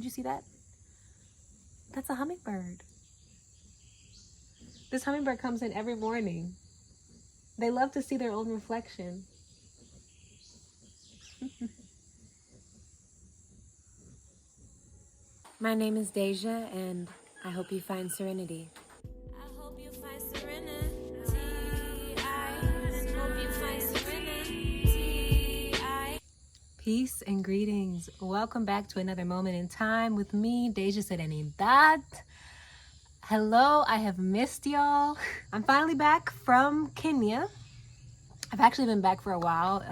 Did you see that? That's a hummingbird. This hummingbird comes in every morning. They love to see their own reflection. My name is Deja, and I hope you find serenity. I hope you find serenity. I hope you find serenity. Peace and greetings. Welcome back to another moment in time with me, Deja Serenidad. Hello, I have missed y'all. I'm finally back from Kenya. I've actually been back for a while.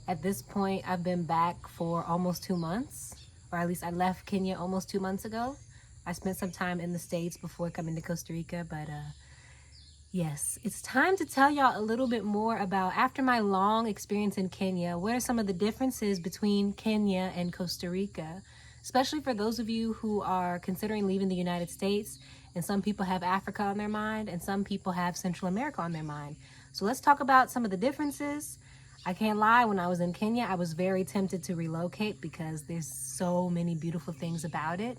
At this point, I've been back for almost 2 months, or at least I left Kenya almost 2 months ago. I spent some time in the States before coming to Costa Rica, but yes, it's time to tell y'all a little bit more about, after my long experience in Kenya, what are some of the differences between Kenya and Costa Rica, especially for those of you who are considering leaving the United States. And some people have Africa on their mind, and some people have Central America on their mind. So let's talk about some of the differences. I can't lie, when I was in Kenya, I was very tempted to relocate because there's so many beautiful things about it.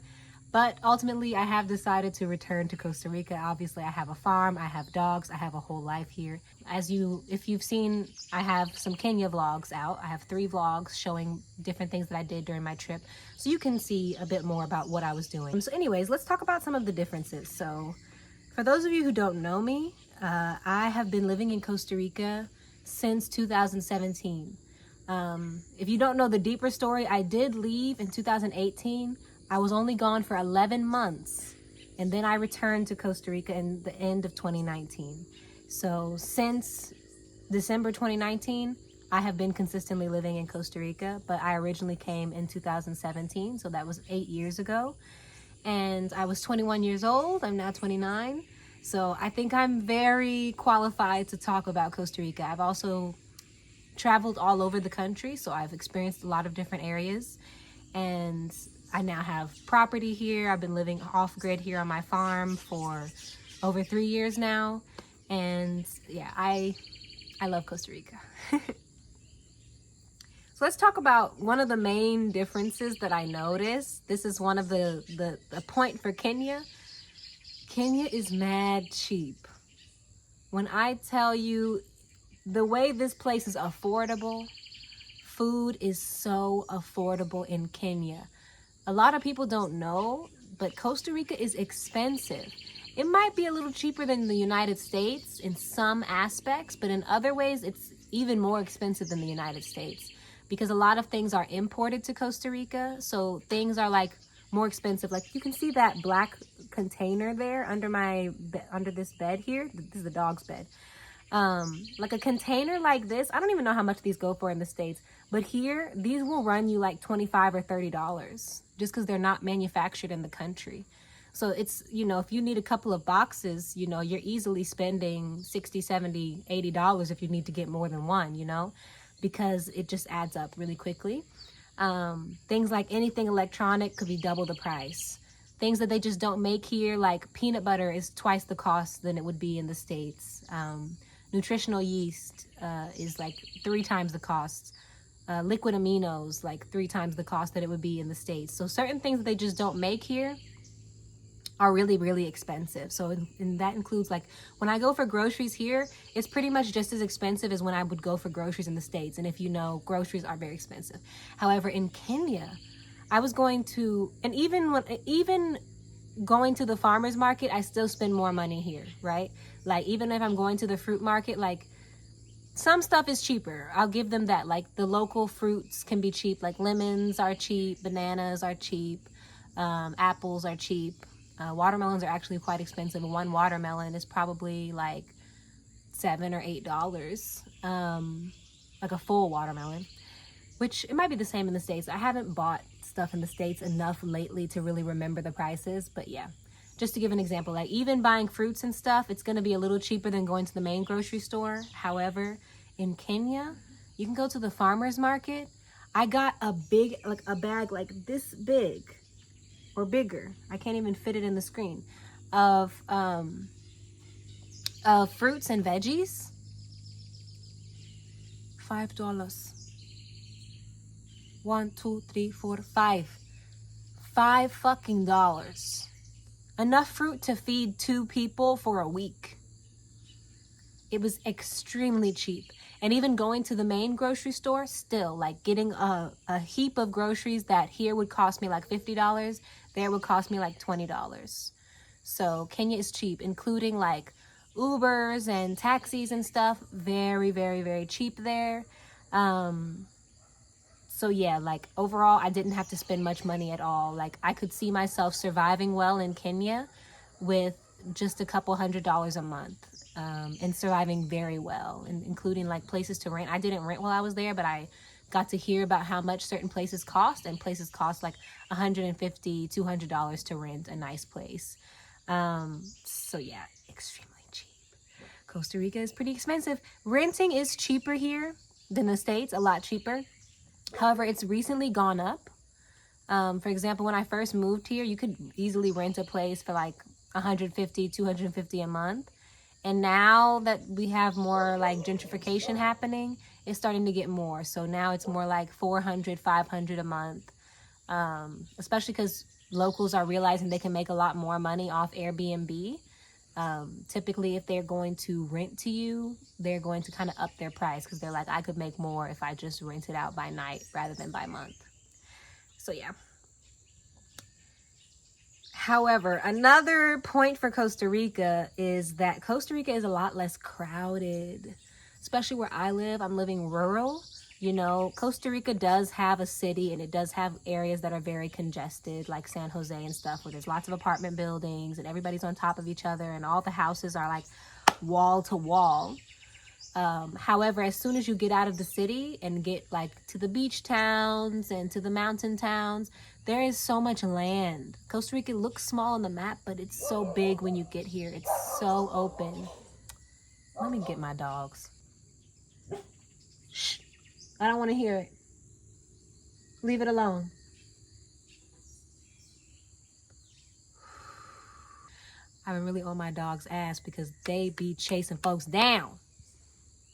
But ultimately, I have decided to return to Costa Rica. Obviously, I have a farm, I have dogs, I have a whole life here. If you've seen, I have some Kenya vlogs out. I have 3 vlogs showing different things that I did during my trip. So you can see a bit more about what I was doing. So anyways, let's talk about some of the differences. So for those of you who don't know me, I have been living in Costa Rica since 2017. If you don't know the deeper story, I did leave in 2018. I was only gone for 11 months, and then I returned to Costa Rica in the end of 2019. So since December 2019, I have been consistently living in Costa Rica, but I originally came in 2017, so that was 8 years ago. And I was 21 years old. I'm now 29. So I think I'm very qualified to talk about Costa Rica. I've also traveled all over the country, so I've experienced a lot of different areas. And I now have property here. I've been living off-grid here on my farm for over 3 years now. And yeah, I love Costa Rica. So let's talk about one of the main differences that I noticed. This is one of the point for Kenya. Kenya is mad cheap. When I tell you the way this place is affordable, food is so affordable in Kenya. A lot of people don't know, but Costa Rica is expensive. It might be a little cheaper than the United States in some aspects, but in other ways, it's even more expensive than the United States because a lot of things are imported to Costa Rica. So things are like more expensive. Like you can see that black container there under this bed here. This is the dog's bed. Like a container like this, I don't even know how much these go for in the States, but here these will run you like $25 or $30 just because they're not manufactured in the country. So it's, if you need a couple of boxes, you're easily spending $60, $70, $80 if you need to get more than one, because it just adds up really quickly. Things like anything electronic could be double the price. Things that they just don't make here, like peanut butter, is twice the cost than it would be in the States. Nutritional yeast is like 3 times the cost. Liquid aminos, like 3 times the cost that it would be in the States. So certain things that they just don't make here are really, really expensive. So and that includes, like, when I go for groceries here, it's pretty much just as expensive as when I would go for groceries in the States. And if you know, groceries are very expensive. However, in Kenya, I was going to, and even going to the farmer's market, I still spend more money here, right? Like, even if I'm going to the fruit market, like, some stuff is cheaper. I'll give them that. Like, the local fruits can be cheap. Like, lemons are cheap, bananas are cheap, apples are cheap. Watermelons are actually quite expensive. One watermelon is probably like $7 or $8, like a full watermelon, which it might be the same in the States. I haven't bought stuff in the States enough lately to really remember the prices, but yeah, just to give an example, like even buying fruits and stuff, it's going to be a little cheaper than going to the main grocery store. However, in Kenya, you can go to the farmer's market. I got a bag like this big or bigger, I can't even fit it in the screen, of fruits and veggies. $5. 1, 2, 3, 4, 5. $5. Enough fruit to feed 2 people for a week. It was extremely cheap. And even going to the main grocery store, still, like getting a heap of groceries that here would cost me like $50, there would cost me like $20. So Kenya is cheap, including like Ubers and taxis and stuff. Very, very, very cheap there. So yeah, like overall, I didn't have to spend much money at all. Like I could see myself surviving well in Kenya with just a couple $100s a month, and surviving very well, and including like places to rent. I didn't rent while I was there, but I got to hear about how much certain places cost, and places cost like $150, $200 to rent a nice place. So yeah, extremely cheap. Costa Rica is pretty expensive. Renting is cheaper here than the States, a lot cheaper. However, it's recently gone up. For example, when I first moved here, you could easily rent a place for like $150, $250 a month. And now that we have more like gentrification happening, it's starting to get more. So now it's more like $400, $500 a month. Especially because locals are realizing they can make a lot more money off Airbnb. Typically, if they're going to rent to you, they're going to kind of up their price because they're like, I could make more if I just rent it out by night rather than by month. So yeah. However, another point for Costa Rica is that Costa Rica is a lot less crowded, especially where I live. I'm living rural. You know, Costa Rica does have a city, and it does have areas that are very congested, like San Jose and stuff, where there's lots of apartment buildings and everybody's on top of each other and all the houses are like wall to wall. However, as soon as you get out of the city and get like to the beach towns and to the mountain towns, there is so much land. Costa Rica looks small on the map, but it's so big when you get here. It's so open. Let me get my dogs. Shh. I don't want to hear it. Leave it alone. I've been really on my dog's ass because they be chasing folks down,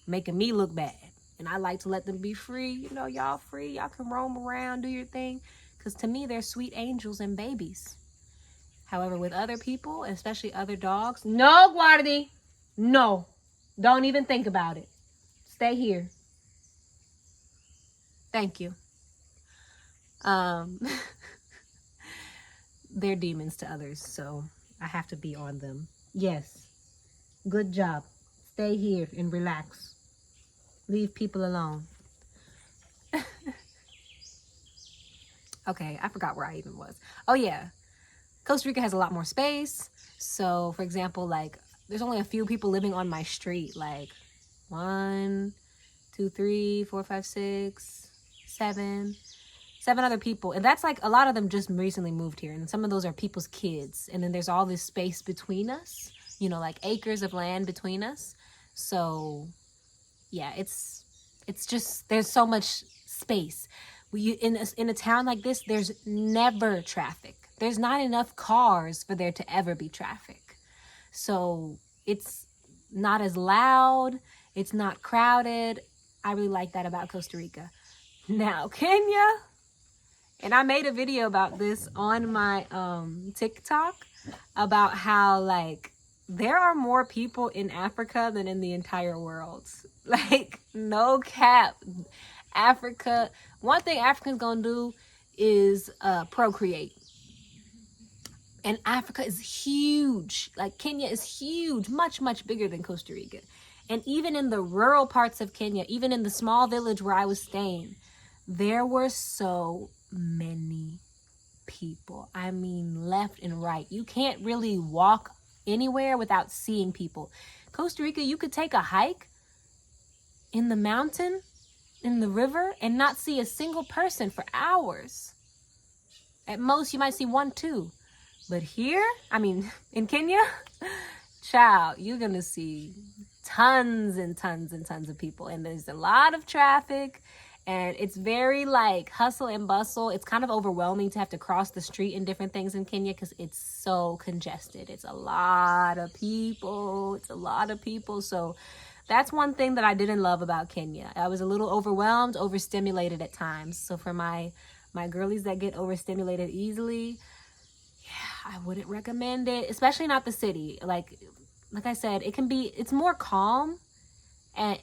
making me look bad. And I like to let them be free. You know, y'all free. Y'all can roam around, do your thing. Because to me, they're sweet angels and babies. However, with other people, especially other dogs, no, Guardi. No. Don't even think about it. Stay here. Thank you. They're demons to others, so I have to be on them. Yes. Good job. Stay here and relax. Leave people alone. Okay, I forgot where I even was. Oh yeah. Costa Rica has a lot more space. So, for example, like there's only a few people living on my street, like 1, 2, 3, 4, 5, 6, 7 other people, and that's like a lot of them just recently moved here, and some of those are people's kids, and then there's all this space between us, you know, like acres of land between us. So yeah, it's just, there's so much space. In a town like this, there's never traffic. There's not enough cars for there to ever be traffic. So it's not as loud, it's not crowded. I really like that about Costa Rica. Now, Kenya, and I made a video about this on my TikTok about how like there are more people in Africa than in the entire world. Like, no cap. Africa, one thing Africans gonna do is procreate. And Africa is huge. Like, Kenya is huge, much, much bigger than Costa Rica. And even in the rural parts of Kenya, even in the small village where I was staying, there were so many people. I mean, left and right. You can't really walk anywhere without seeing people. Costa Rica, you could take a hike in the mountain, in the river, and not see a single person for hours. At most, you might see 1, 2. But here, I mean, in Kenya, child, you're going to see tons and tons and tons of people. And there's a lot of traffic. And it's very like hustle and bustle. It's kind of overwhelming to have to cross the street and different things in Kenya because it's so congested. It's a lot of people. It's a lot of people. So that's one thing that I didn't love about Kenya. I was a little overwhelmed, overstimulated at times. So for my my girlies that get overstimulated easily, yeah, I wouldn't recommend it, especially not the city. Like I said, it's more calm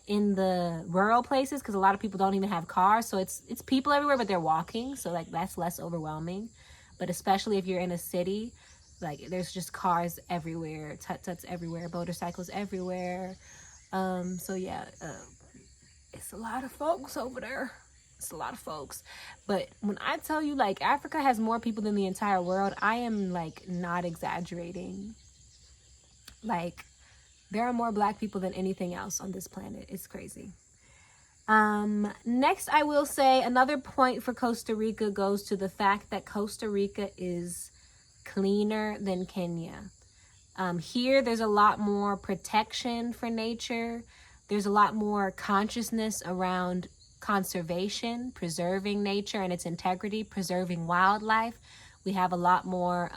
in the rural places because a lot of people don't even have cars, so it's people everywhere, but they're walking, so like that's less overwhelming. But especially if you're in a city, like there's just cars everywhere, tut-tuts everywhere, motorcycles everywhere. So yeah, it's a lot of folks over there. It's a lot of folks. But when I tell you, like, Africa has more people than the entire world, I am, like, not exaggerating. Like, there are more black people than anything else on this planet. It's crazy. Next, I will say another point for Costa Rica goes to the fact that Costa Rica is cleaner than Kenya. Here, there's a lot more protection for nature. There's a lot more consciousness around conservation, preserving nature and its integrity, preserving wildlife. We have a lot more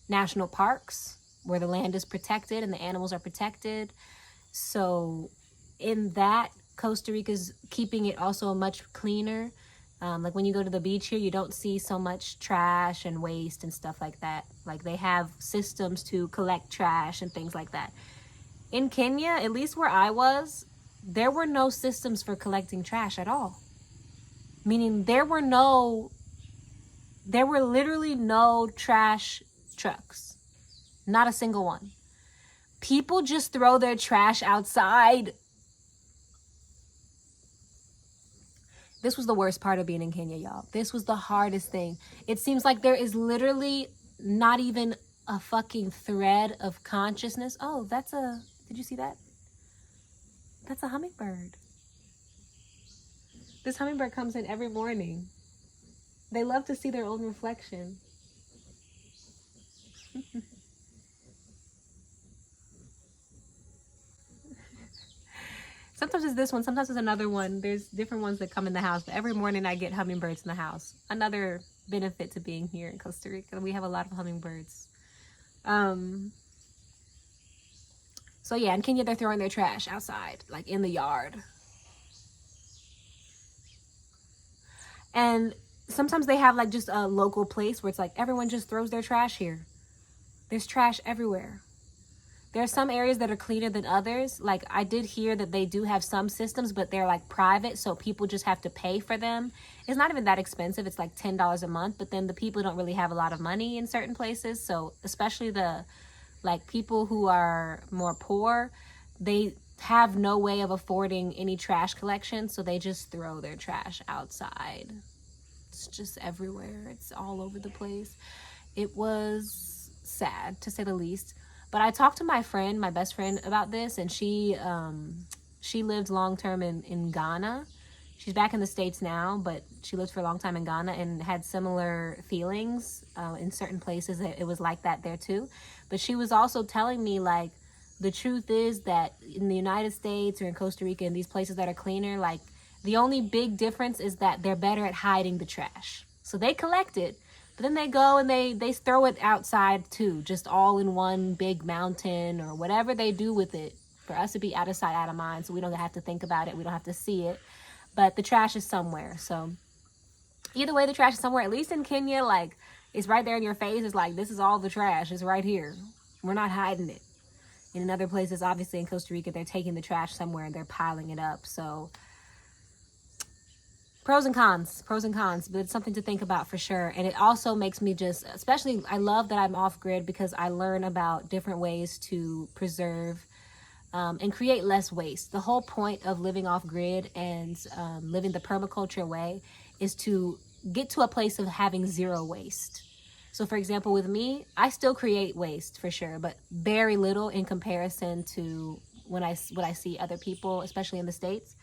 national parks where the land is protected and the animals are protected. So in that, Costa Rica's keeping it also much cleaner. Like when you go to the beach here, you don't see so much trash and waste and stuff like that. Like they have systems to collect trash and things like that. In Kenya, at least where I was, there were no systems for collecting trash at all. Meaning there were literally no trash trucks. Not a single one. People just throw their trash outside. This was the worst part of being in Kenya, y'all. This was the hardest thing. It seems like there is literally not even a fucking thread of consciousness. Oh, did you see that? That's a hummingbird. This hummingbird comes in every morning. They love to see their own reflection. Sometimes it's this one, sometimes it's another one. There's different ones that come in the house, but every morning I get hummingbirds in the house. Another benefit to being here in Costa Rica. We have a lot of hummingbirds. So yeah, in Kenya, they're throwing their trash outside, like in the yard. And sometimes they have like just a local place where it's like everyone just throws their trash here. There's trash everywhere. There are some areas that are cleaner than others. Like I did hear that they do have some systems, but they're like private, so people just have to pay for them. It's not even that expensive. It's like $10 a month, but then the people don't really have a lot of money in certain places. So especially the like people who are more poor, they have no way of affording any trash collection, so they just throw their trash outside. It's just everywhere. It's all over the place. It was sad, to say the least. But I talked to my best friend about this, and she lived long-term in Ghana. She's back in the States now, but she lived for a long time in Ghana and had similar feelings in certain places. It was like that there too. But she was also telling me, like, the truth is that in the United States or in Costa Rica, in these places that are cleaner, like, the only big difference is that they're better at hiding the trash. So they collect it, but then they go and they throw it outside too, just all in one big mountain or whatever they do with it for us to be out of sight, out of mind, so we don't have to think about it. We don't have to see it. But the trash is somewhere. So either way, the trash is somewhere. At least in Kenya, like, it's right there in your face. It's like, this is all the trash. It's right here. We're not hiding it. And in other places, obviously in Costa Rica, they're taking the trash somewhere and they're piling it up. So pros and cons, but it's something to think about for sure. And it also makes me especially, I love that I'm off grid because I learn about different ways to preserve and create less waste. The whole point of living off grid and living the permaculture way is to get to a place of having zero waste. So for example, with me, I still create waste for sure, but very little in comparison to what I see other people, especially in the States.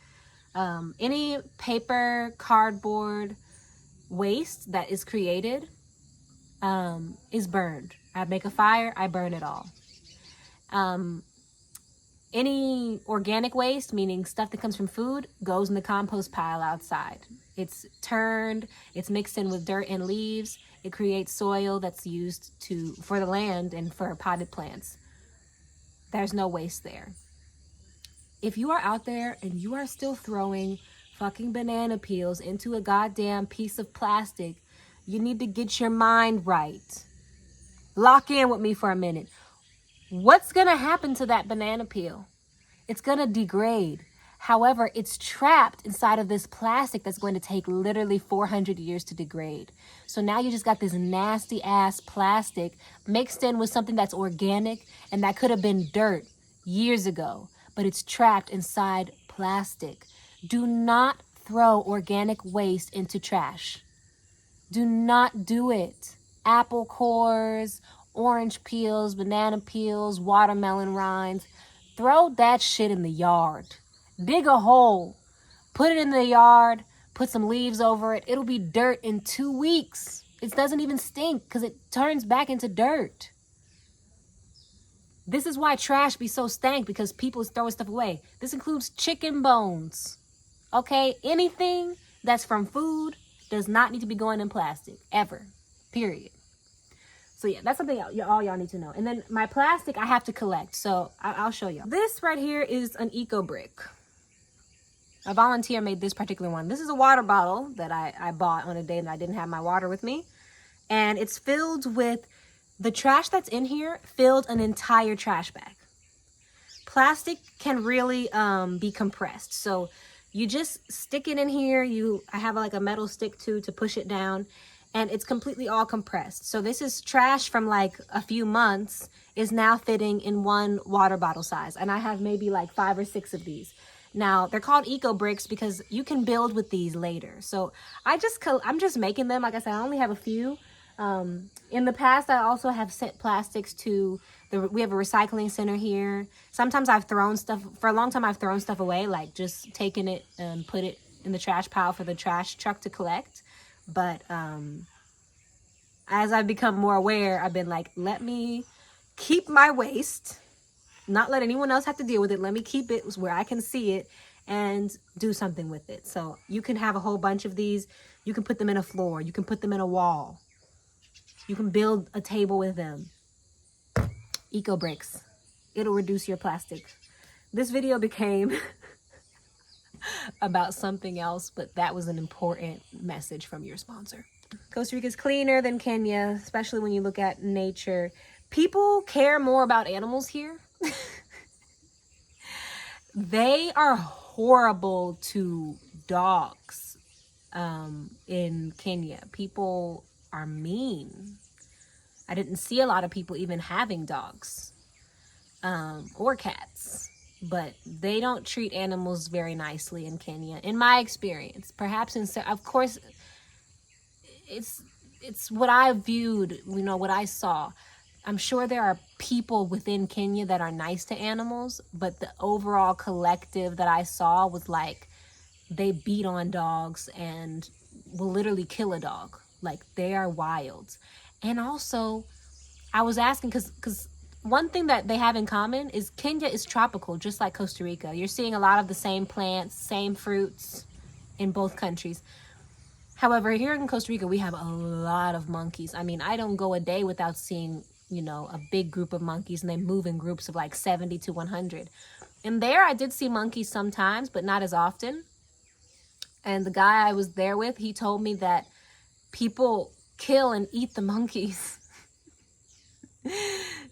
Any paper, cardboard waste that is created is burned. I make a fire, I burn it all. Any organic waste, meaning stuff that comes from food, goes in the compost pile outside. It's turned, it's mixed in with dirt and leaves. It creates soil that's used for the land and for potted plants. There's no waste there. If you are out there and you are still throwing fucking banana peels into a goddamn piece of plastic, you need to get your mind right. Lock in with me for a minute. What's going to happen to that banana peel? It's going to degrade. However, it's trapped inside of this plastic that's going to take literally 400 years to degrade. So now you just got this nasty ass plastic mixed in with something that's organic and that could have been dirt years ago, but it's trapped inside plastic. Do not throw organic waste into trash. Do not do it. Apple cores, orange peels, banana peels, watermelon rinds. Throw that shit in the yard. Dig a hole. Put it in the yard. Put some leaves over it. It'll be dirt in 2 weeks. It doesn't even stink because it turns back into dirt. This is why trash be so stank, because people is throwing stuff away. This includes chicken bones. Okay? Anything that's from food does not need to be going in plastic. Ever. Period. So yeah, that's something all y'all need to know. And then my plastic I have to collect. So I'll show y'all. This right here is an eco brick. A volunteer made this particular one. This is a water bottle that I bought on a day that I didn't have my water with me. And it's filled with the trash that's in here, filled an entire trash bag. Plastic can really be compressed. So you just stick it in here. I have like a metal stick to push it down. And it's completely all compressed. So this is trash from like a few months is now fitting in one water bottle size. And I have maybe like 5 or 6 of these. Now, they're called eco bricks because you can build with these later. So I'm just making them. Like I said, I only have a few. In the past, I also have sent plastics to we have a recycling center here. Sometimes I've thrown stuff, for a long time I've thrown stuff away, like just taking it and put it in the trash pile for the trash truck to collect. But as I've become more aware, I've been like, let me keep my waste, not let anyone else have to deal with it. Let me keep it where I can see it and do something with it. So you can have a whole bunch of these. You can put them in a floor. You can put them in a wall. You can build a table with them. Eco bricks. It'll reduce your plastic. This video became about something else, but that was an important message from your sponsor. Costa Rica is cleaner than Kenya, especially when you look at nature. People care more about animals here. They are horrible to dogs in Kenya. People are mean. I didn't see a lot of people even having dogs or cats. But they don't treat animals very nicely in Kenya, in my experience. Perhaps of course, it's what I viewed, what I saw. I'm sure there are people within Kenya that are nice to animals, but the overall collective that I saw was like they beat on dogs and will literally kill a dog. Like, they are wild. And also, I was asking because one thing that they have in common is Kenya is tropical, just like Costa Rica. You're seeing a lot of the same plants, same fruits in both countries. However, here in Costa Rica, we have a lot of monkeys. I mean, I don't go a day without seeing, a big group of monkeys, and they move in groups of like 70 to 100. And there, I did see monkeys sometimes, but not as often. And the guy I was there with, he told me that people kill and eat the monkeys.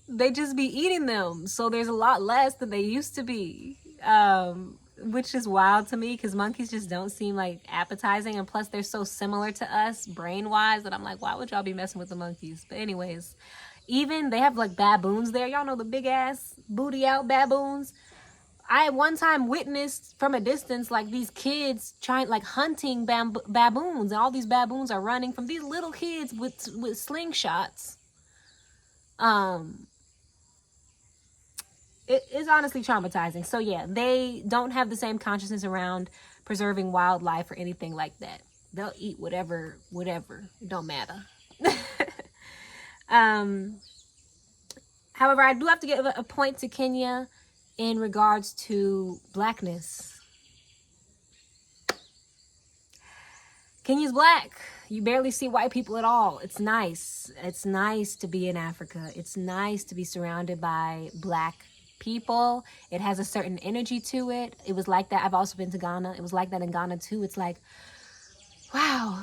They just be eating them. So there's a lot less than they used to be, which is wild to me because monkeys just don't seem like appetizing. And plus, they're so similar to us brain-wise that I'm like, why would y'all be messing with the monkeys? But anyways, even they have like baboons there. Y'all know the big-ass booty-out baboons. I one time witnessed from a distance like these kids hunting baboons, and all these baboons are running from these little kids with slingshots. It is honestly traumatizing. So yeah, they don't have the same consciousness around preserving wildlife or anything like that. They'll eat whatever. It don't matter. However, I do have to give a point to Kenya in regards to blackness. Kenya's black. You barely see white people at all. It's nice. It's nice to be in Africa. It's nice to be surrounded by black people. It has a certain energy to it. It was like that. I've also been to Ghana. It was like that in Ghana too. It's like, wow,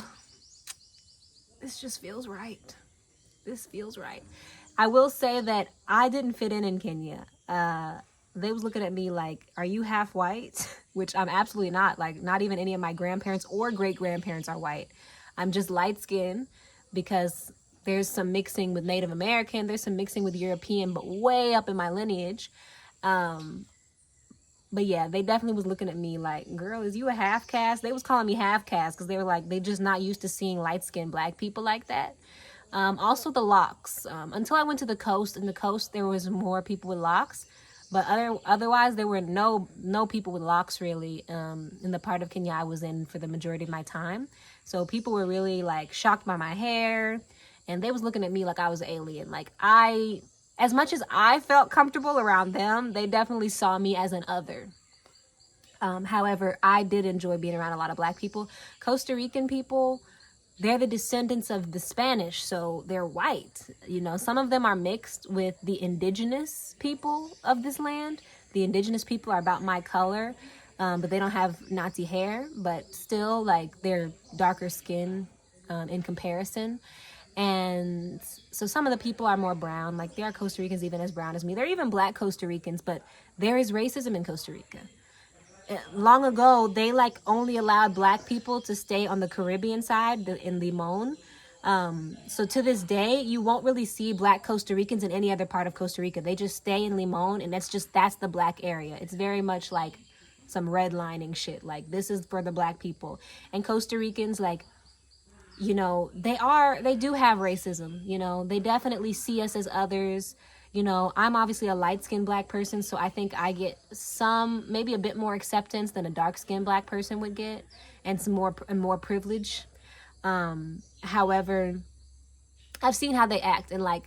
this just feels right. This feels right. I will say that I didn't fit in Kenya. They was looking at me like, are you half white? Which I'm absolutely not. Like, not even any of my grandparents or great-grandparents are white. I'm just light-skinned because there's some mixing with Native American. There's some mixing with European, but way up in my lineage. But yeah, they definitely was looking at me like, girl, is you a half caste? They was calling me half caste because they were like, they just not used to seeing light-skinned black people like that. Also the locks. Until I went to the coast, in the coast there was more people with locks, but otherwise there were no people with locks really in the part of Kenya I was in for the majority of my time. So people were really like shocked by my hair, and they was looking at me like I was an alien. Like as much as I felt comfortable around them, they definitely saw me as an other. However, I did enjoy being around a lot of black people. Costa Rican people, they're the descendants of the Spanish, so they're white. You know, some of them are mixed with the indigenous people of this land. The indigenous people are about my color, but they don't have Nazi hair, but still, like, they're darker skin in comparison. And so some of the people are more brown. Like, there are Costa Ricans even as brown as me. There are even black Costa Ricans, but there is racism in Costa Rica. Long ago, they like only allowed black people to stay on the Caribbean side in Limon. So to this day, you won't really see black Costa Ricans in any other part of Costa Rica. They just stay in Limon, and that's the black area. It's very much like some redlining shit. Like, this is for the black people. And Costa Ricans, like, you know, they do have racism. You know, they definitely see us as others. You know, I'm obviously a light-skinned black person, so I think I get maybe a bit more acceptance than a dark-skinned black person would get, and some more privilege. However, I've seen how they act, and like,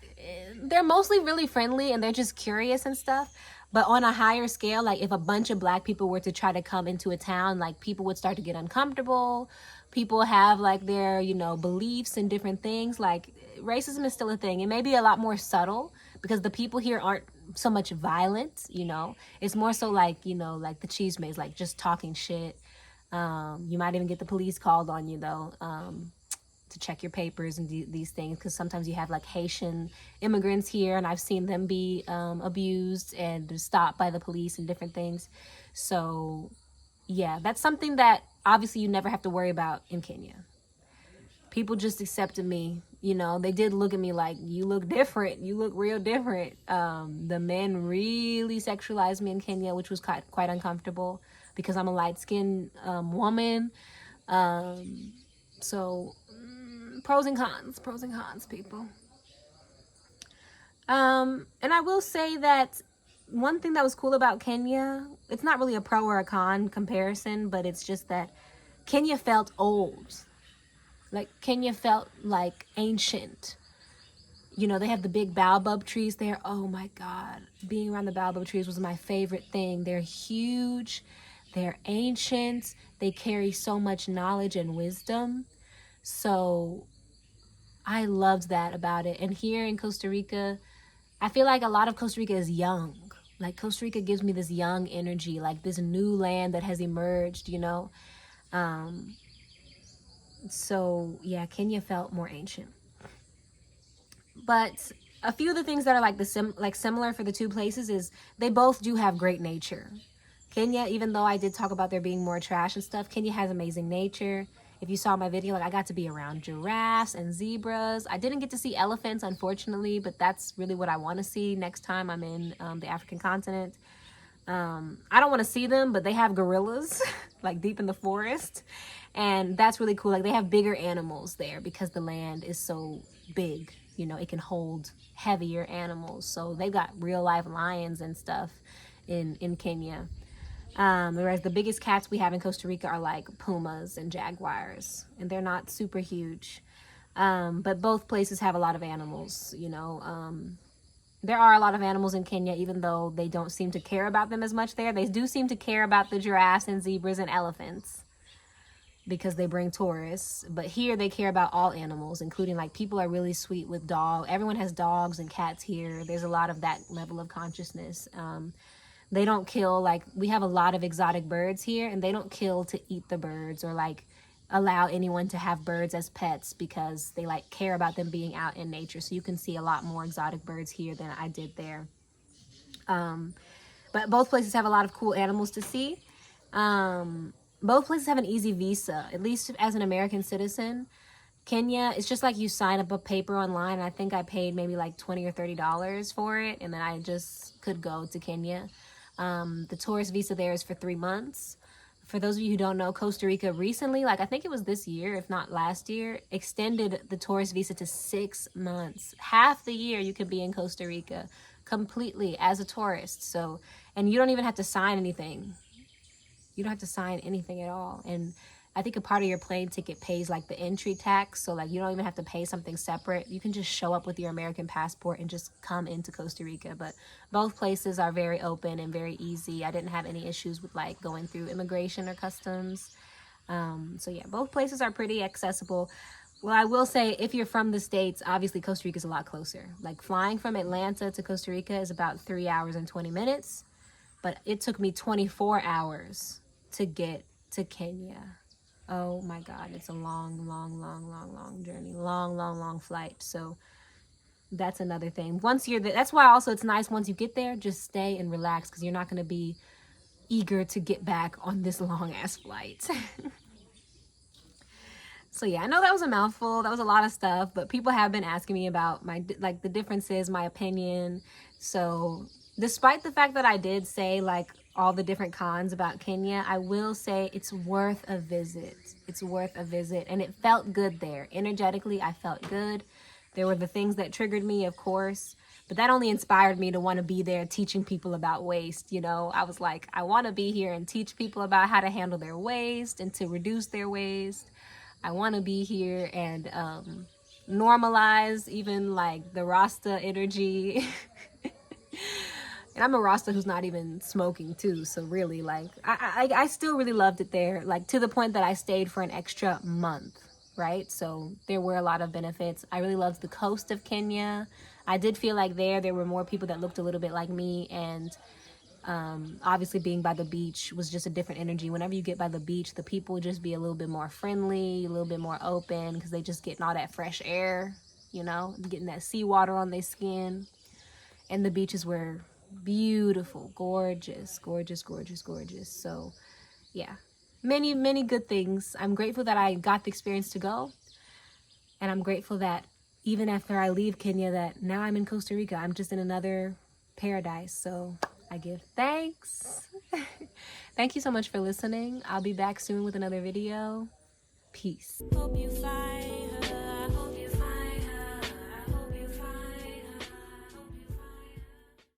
they're mostly really friendly, and they're just curious and stuff. But on a higher scale, like, if a bunch of black people were to try to come into a town, like, people would start to get uncomfortable. People have like their, you know, beliefs and different things. Like, racism is still a thing. It may be a lot more subtle, because the people here aren't so much violent, you know. It's more so like, you know, like the cheese maze, like just talking shit. You might even get the police called on you, though, to check your papers and these things, because sometimes you have like Haitian immigrants here, and I've seen them be abused and stopped by the police and different things. So yeah, that's something that obviously you never have to worry about in Kenya. People just accepted me. You know, they did look at me like, you look different. You look real different. The men really sexualized me in Kenya, which was quite uncomfortable because I'm a light-skinned woman. So pros and cons, people. And I will say that one thing that was cool about Kenya, it's not really a pro or a con comparison, but it's just that Kenya felt old. Like, Kenya felt like ancient. You know, they have the big baobab trees there. Oh my God. Being around the baobab trees was my favorite thing. They're huge. They're ancient. They carry so much knowledge and wisdom. So I loved that about it. And here in Costa Rica, I feel like a lot of Costa Rica is young. Like, Costa Rica gives me this young energy, like this new land that has emerged, you know. So yeah, Kenya felt more ancient. But a few of the things that are like similar for the two places is they both do have great nature. Kenya, even though I did talk about there being more trash and stuff, Kenya has amazing nature. If you saw my video, like, I got to be around giraffes and zebras. I didn't get to see elephants, unfortunately, but that's really what I want to see next time I'm in the African continent. I don't want to see them, but they have gorillas like deep in the forest, and that's really cool. Like, they have bigger animals there because the land is so big, you know, it can hold heavier animals. So they've got real life lions and stuff in Kenya. Whereas the biggest cats we have in Costa Rica are like pumas and jaguars, and they're not super huge. But both places have a lot of animals, you know. There are a lot of animals in Kenya, even though they don't seem to care about them as much there. They do seem to care about the giraffes and zebras and elephants. because they bring tourists. But here they care about all animals, including, like, people are really sweet with dogs. Everyone has dogs and cats here. There's a lot of that level of consciousness. They don't kill, like, we have a lot of exotic birds here, and they don't kill to eat the birds or, like, allow anyone to have birds as pets, because they, like, care about them being out in nature. So you can see a lot more exotic birds here than I did there. But both places have a lot of cool animals to see. Both places have an easy visa, at least as an American citizen. Kenya, it's just like you sign up a paper online. I think I paid maybe like $20 or $30 for it, and then I just could go to Kenya. The tourist visa there is for 3 months. For those of you who don't know, Costa Rica recently, like I think it was this year, if not last year, extended the tourist visa to 6 months. Half the year you could be in Costa Rica completely as a tourist. So, and you don't even have to sign anything. You don't have to sign anything at all. And I think a part of your plane ticket pays like the entry tax. So like you don't even have to pay something separate. You can just show up with your American passport and just come into Costa Rica. But both places are very open and very easy. I didn't have any issues with like going through immigration or customs. So yeah, both places are pretty accessible. Well, I will say, if you're from the States, obviously Costa Rica is a lot closer. Like flying from Atlanta to Costa Rica is about 3 hours and 20 minutes. But it took me 24 hours to get to Kenya. Oh my God, it's a long journey. Long flight. So that's another thing. Once you're there, that's why also it's nice once you get there, just stay and relax, because you're not going to be eager to get back on this long ass flight. So yeah, I know that was a mouthful. That was a lot of stuff, but people have been asking me about my, like, the differences, my opinion. So despite the fact that I did say like all the different cons about Kenya, I will say it's worth a visit. It's worth a visit, and it felt good there. Energetically, I felt good. There were the things that triggered me, of course, but that only inspired me to want to be there teaching people about waste. You know, I was like, I want to be here and teach people about how to handle their waste and to reduce their waste. I want to be here and normalize even like the Rasta energy. And I'm a Rasta who's not even smoking too. So really, like, I still really loved it there, like to the point that I stayed for an extra month, right? So there were a lot of benefits. I really loved the coast of Kenya. I did feel like there were more people that looked a little bit like me, and obviously being by the beach was just a different energy. Whenever you get by the beach, the people just be a little bit more friendly, a little bit more open, because they just getting all that fresh air, you know, getting that seawater on their skin. And the beaches were beautiful, gorgeous. So yeah, many good things. I'm grateful that I got the experience to go, and I'm grateful that even after I leave Kenya, that now I'm in Costa Rica. I'm just in another paradise. So I give thanks. Thank you so much for listening. I'll be back soon with another video. Peace. Hope you find